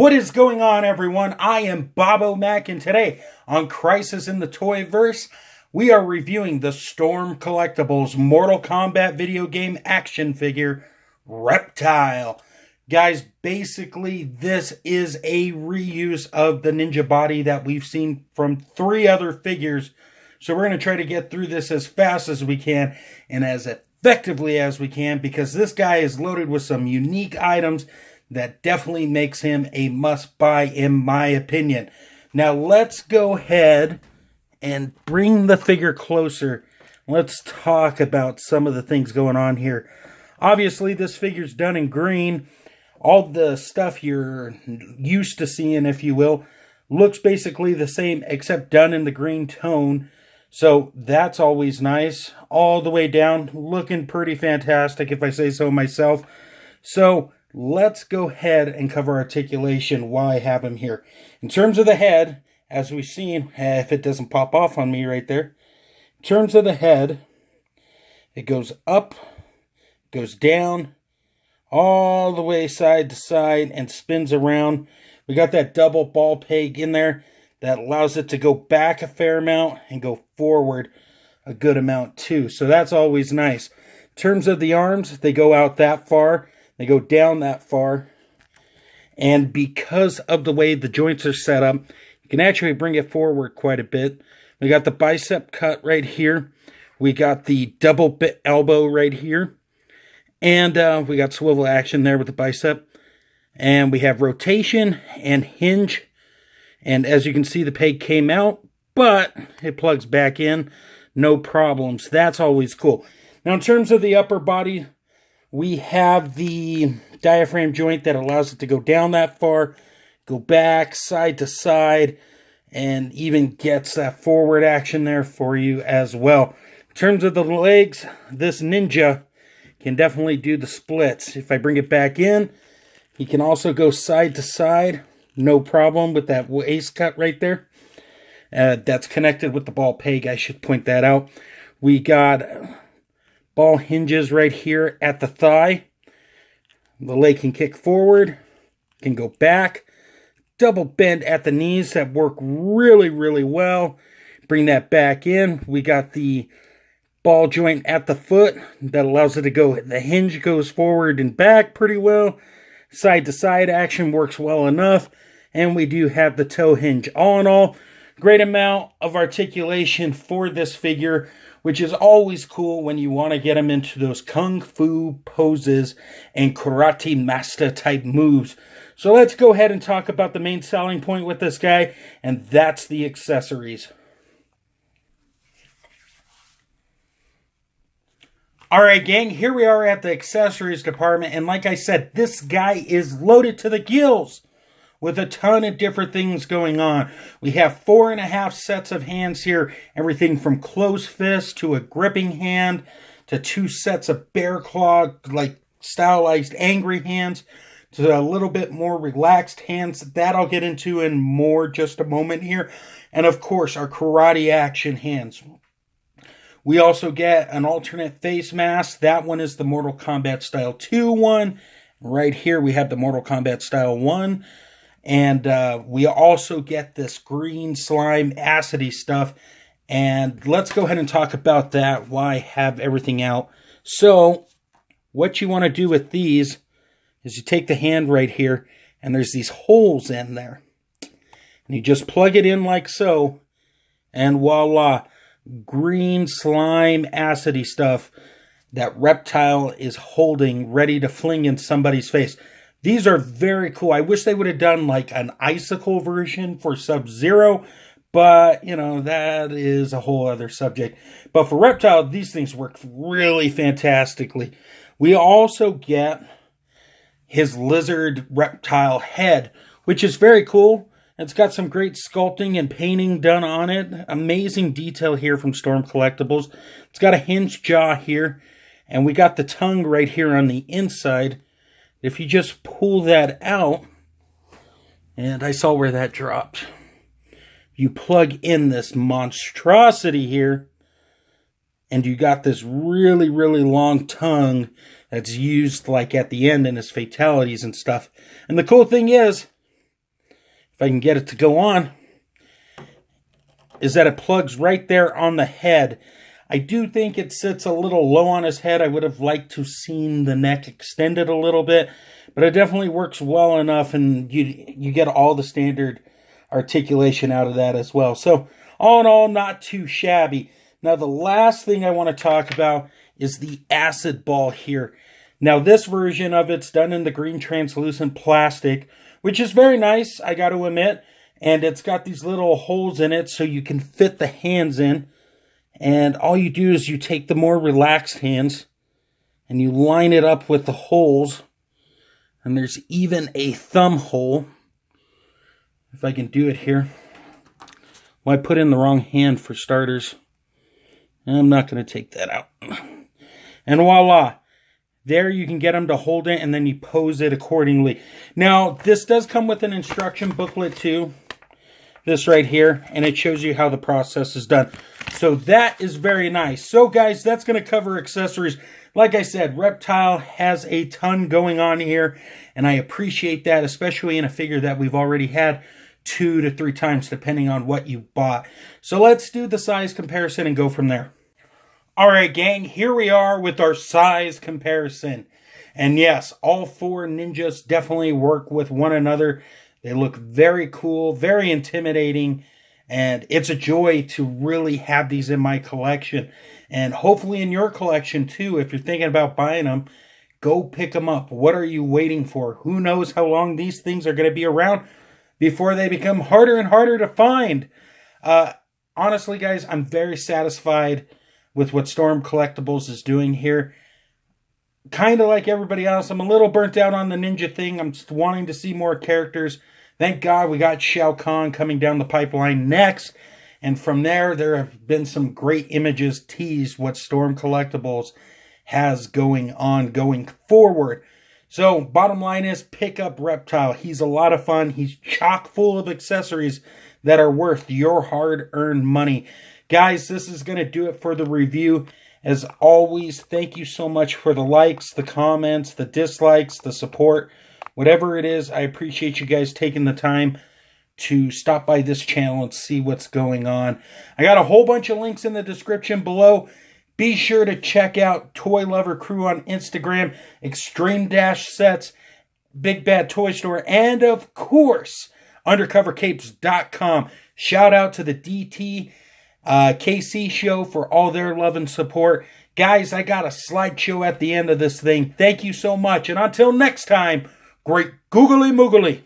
What is going on, everyone? I am Bobo Mac, and today on Crisis in the Toyverse, we are reviewing the Storm Collectibles Mortal Kombat video game action figure, Reptile. Guys, basically, this is a reuse of the ninja body that we've seen from 3 other figures. So we're going to try to get through this as fast as we can and as effectively as we can, because this guy is loaded with some unique items that definitely makes him a must-buy, in my opinion. Now, let's go ahead and bring the figure closer. Let's talk about some of the things going on here. Obviously, this figure's done in green. All the stuff you're used to seeing, if you will, looks basically the same, except done in the green tone. So that's always nice. All the way down, looking pretty fantastic, if I say so myself. So let's go ahead and cover articulation while I have him here. In terms of the head, as we've seen, if it doesn't pop off on me right there. In terms of the head, it goes up, goes down, all the way side to side, and spins around. We got that double ball peg in there that allows it to go back a fair amount and go forward a good amount too. So that's always nice. In terms of the arms, they go out that far. They go down that far, and because of the way the joints are set up, you can actually bring it forward quite a bit. We got the bicep cut right here. We got the double bit elbow right here, and we got swivel action there with the bicep, and we have rotation and hinge. And as you can see, the peg came out, but it plugs back in, no problems. That's always cool. Now, in terms of the upper body, we have the diaphragm joint that allows it to go down that far, go back side to side, and even gets that forward action there for you as well. In terms of the legs, this ninja can definitely do the splits. If I bring it back in, he can also go side to side, no problem with that waist cut right there. That's connected with the ball peg, I should point that out. We got ball hinges right here at the thigh. The leg can kick forward, can go back. Double bend at the knees that work really, really well. Bring that back in. We got the ball joint at the foot that allows it to go. The hinge goes forward and back pretty well. Side to side action works well enough. And we do have the toe hinge. All in all, great amount of articulation for this figure, which is always cool when you want to get them into those kung fu poses and karate master type moves. So let's go ahead and talk about the main selling point with this guy, and that's the accessories. Alright, gang, here we are at the accessories department, and like I said, this guy is loaded to the gills with a ton of different things going on. We have 4.5 sets of hands here. Everything from closed fist to a gripping hand to 2 sets of bear claw, like stylized angry hands, to a little bit more relaxed hands. That I'll get into in more just a moment here. And of course, our karate action hands. We also get an alternate face mask. That one is the Mortal Kombat Style 2 one. Right here we have the Mortal Kombat Style 1. And we also get this green slime acidy stuff. And let's go ahead and talk about that while I have everything out. So what you want to do with these is you take the hand right here, and there's these holes in there. And you just plug it in like so. And voila, green slime acidy stuff that Reptile is holding, ready to fling in somebody's face. These are very cool. I wish they would have done like an icicle version for Sub-Zero, but, you know, that is a whole other subject. But for Reptile, these things work really fantastically. We also get his lizard reptile head, which is very cool. It's got some great sculpting and painting done on it. Amazing detail here from Storm Collectibles. It's got a hinged jaw here, and we got the tongue right here on the inside. If you just pull that out, and I saw where that dropped, you plug in this monstrosity here, and you got this really, really long tongue that's used like at the end in his fatalities and stuff. And the cool thing is, if I can get it to go on, is that it plugs right there on the head. I do think it sits a little low on his head. I would have liked to seen the neck extended a little bit, but it definitely works well enough, and you get all the standard articulation out of that as well. So all in all, not too shabby. Now the last thing I want to talk about is the acid ball here. Now this version of it's done in the green translucent plastic, which is very nice, I got to admit. And it's got these little holes in it so you can fit the hands in. And all you do is you take the more relaxed hands and you line it up with the holes. And there's even a thumb hole. If I can do it here. Well, I put in the wrong hand for starters. I'm not going to take that out. And voila. There you can get them to hold it, and then you pose it accordingly. Now, this does come with an instruction booklet too. This right here, and it shows you how the process is done. So that is very nice. So guys, that's going to cover accessories. Like I said, Reptile has a ton going on here, and I appreciate that, especially in a figure that we've already had 2 to 3 times, depending on what you bought. So let's do the size comparison and go from there. Alright gang, here we are with our size comparison. And yes, all 4 ninjas definitely work with one another. They look very cool, very intimidating, and it's a joy to really have these in my collection. And hopefully in your collection too, if you're thinking about buying them, go pick them up. What are you waiting for? Who knows how long these things are going to be around before they become harder and harder to find. Honestly guys, I'm very satisfied with what Storm Collectibles is doing here. Kind of like everybody else, I'm a little burnt out on the ninja thing. I'm just wanting to see more characters. Thank God we got Shao Kahn coming down the pipeline next. And from there have been some great images teased what Storm Collectibles has going on going forward. So bottom line is, pick up Reptile. He's a lot of fun. He's chock full of accessories that are worth your hard-earned money. Guys, this is going to do it for the review. As always, thank you so much for the likes, the comments, the dislikes, the support. Whatever it is, I appreciate you guys taking the time to stop by this channel and see what's going on. I got a whole bunch of links in the description below. Be sure to check out Toy Lover Crew on Instagram, Extreme Dash Sets, Big Bad Toy Store, and of course, UndercoverCapes.com. Shout out to the DT KC show for all their love and support. Guys, I got a slideshow at the end of this thing. Thank you so much. And until next time, great googly moogly.